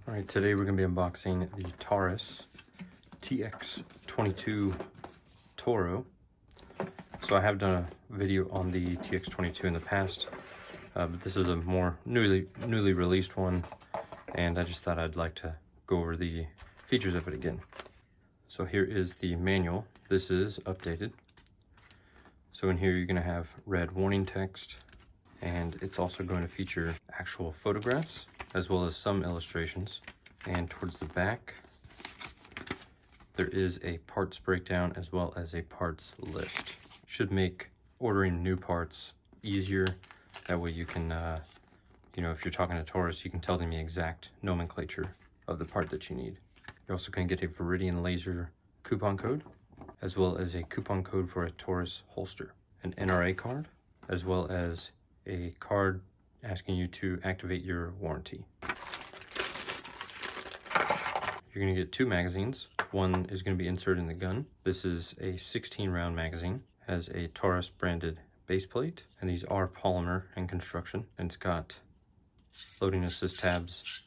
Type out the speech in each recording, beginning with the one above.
All right, today we're going to be unboxing the Taurus TX22 T.O.R.O. So I have done a video on the TX22 in the past, but this is a more newly released one, and I just thought I'd like to go over the features of it again. So here is the manual. This is updated. So in here you're going to have red warning text, and it's also going to feature actual photographs as well as some illustrations. And towards the back there is a parts breakdown as well as a parts list. Should make ordering new parts easier. That way you can if you're talking to Taurus, you can tell them the exact nomenclature of the part that you need. You're also going to get a Viridian laser coupon code, as well as a coupon code for a Taurus holster, an NRA card, as well as a card asking you to activate your warranty. You're going to get 2 magazines. One is going to be inserted in the gun. This is a 16-round magazine, has a Taurus branded base plate, and these are polymer and construction, and it's got loading assist tabs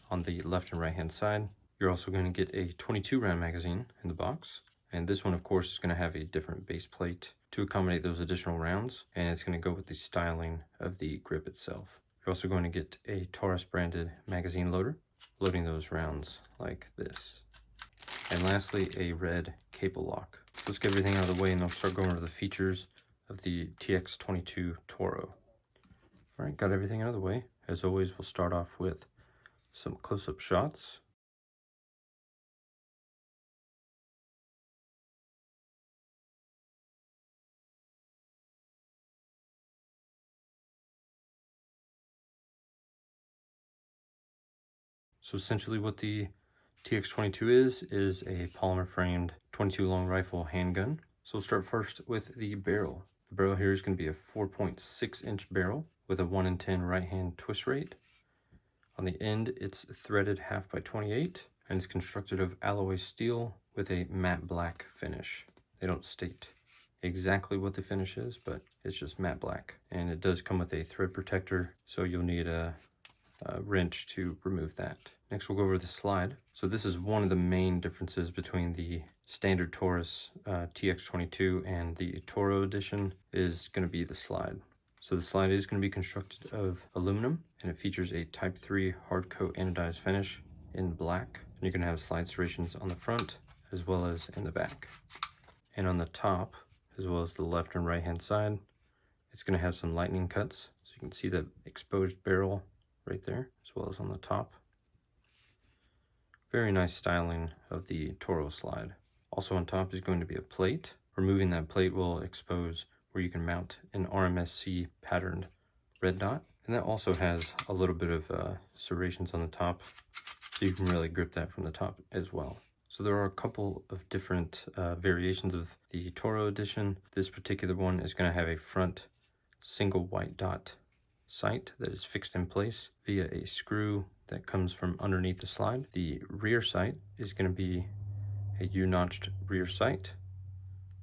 on the left and right hand side. You're also going to get a 22-round magazine in the box, and this one of course is going to have a different base plate to accommodate those additional rounds, and it's going to go with the styling of the grip itself. You're also going to get a Taurus branded magazine loader, loading those rounds like this. And lastly, a red cable lock. So let's get everything out of the way and I'll start going over the features of the TX22 T.O.R.O. All right, got everything out of the way. As always, we'll start off with some close-up shots. So essentially what the TX22 is a polymer framed 22 long rifle handgun. So we'll start first with the barrel. The barrel here is going to be a 4.6 inch barrel with a 1 in 10 right hand twist rate. On the end it's threaded 1/2x28 and it's constructed of alloy steel with a matte black finish. They don't state exactly what the finish is, but it's just matte black. And it does come with a thread protector, so you'll need a wrench to remove that. Next we'll go over the slide. So this is one of the main differences between the standard Taurus TX22 and the T.O.R.O. edition is going to be the slide. So the slide is going to be constructed of aluminum, and it features a Type 3 hard coat anodized finish in black. And you're going to have slide serrations on the front as well as in the back. And on the top, as well as the left and right hand side, it's going to have some lightning cuts. So you can see the exposed barrel right there, as well as on the top. Very nice styling of the T.O.R.O. slide. Also on top is going to be a plate. Removing that plate will expose where you can mount an RMSC patterned red dot. And that also has a little bit of serrations on the top, so you can really grip that from the top as well. So there are a couple of different variations of the T.O.R.O. edition. This particular one is going to have a front single white dot sight that is fixed in place via a screw that comes from underneath the slide. The rear sight is going to be a U-notched rear sight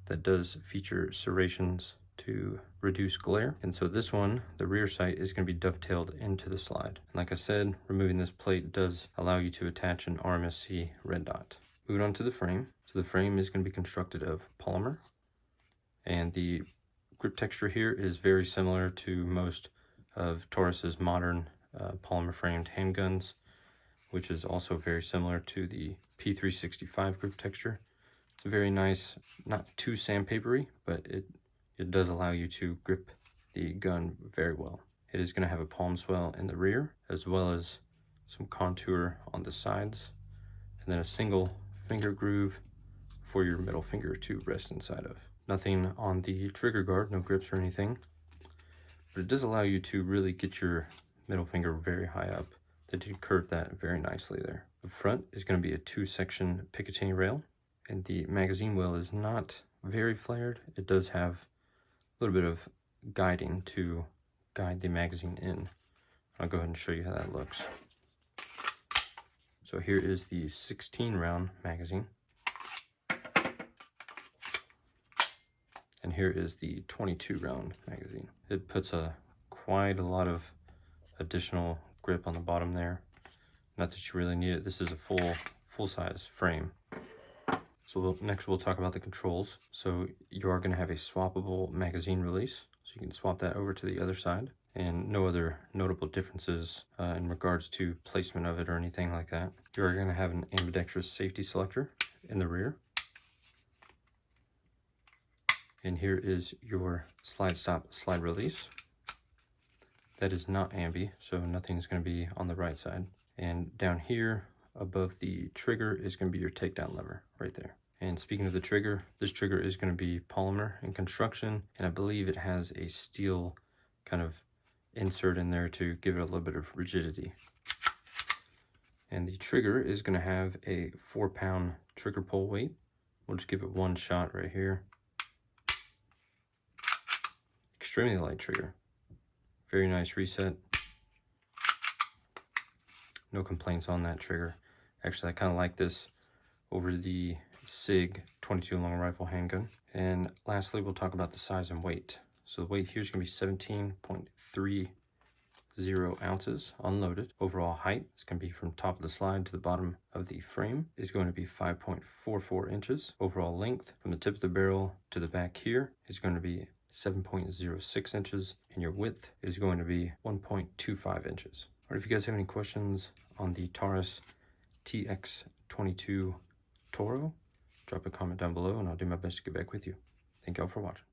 that does feature serrations to reduce glare. And so this one, the rear sight, is going to be dovetailed into the slide. And like I said, removing this plate does allow you to attach an RMSC red dot. Moving on to the frame. So the frame is going to be constructed of polymer, and the grip texture here is very similar to most of Taurus's modern polymer framed handguns, which is also very similar to the P365 grip texture. It's very nice, not too sandpapery, but it does allow you to grip the gun very well. It is going to have a palm swell in the rear, as well as some contour on the sides, and then a single finger groove for your middle finger to rest inside of. Nothing on the trigger guard, no grips or anything, but it does allow you to really get your middle finger very high up. They did curve that very nicely there. The front is going to be a 2-section Picatinny rail, and the magazine well is not very flared. It does have a little bit of guiding to guide the magazine in. I'll go ahead and show you how that looks. So here is the 16-round magazine, and here is the 22-round magazine. It puts quite a lot of additional grip on the bottom there, Not that you really need it. This is a full-size frame. So next we'll talk about the controls. So you are going to have a swappable magazine release. So you can swap that over to the other side. And no other notable differences in regards to placement of it or anything like that. You are going to have an ambidextrous safety selector in the rear. And here is your slide stop, slide release. That is not ambi, so nothing's going to be on the right side. And down here above the trigger is going to be your takedown lever right there. And speaking of the trigger, this trigger is going to be polymer in construction, and I believe it has a steel kind of insert in there to give it a little bit of rigidity. And the trigger is going to have a 4-pound trigger pull weight. We'll just give it one shot right here. Extremely light trigger. Very nice reset. No complaints on that trigger. Actually, I kind of like this over the SIG 22 long rifle handgun. And lastly, we'll talk about the size and weight. So the weight here is going to be 17.30 ounces unloaded. Overall height is going to be from top of the slide to the bottom of the frame is going to be 5.44 inches. Overall length from the tip of the barrel to the back here is going to be 7.06 inches, and your width is going to be 1.25 inches. All right, if you guys have any questions on the Taurus TX22 T.O.R.O, drop a comment down below and I'll do my best to get back with you. Thank y'all for watching.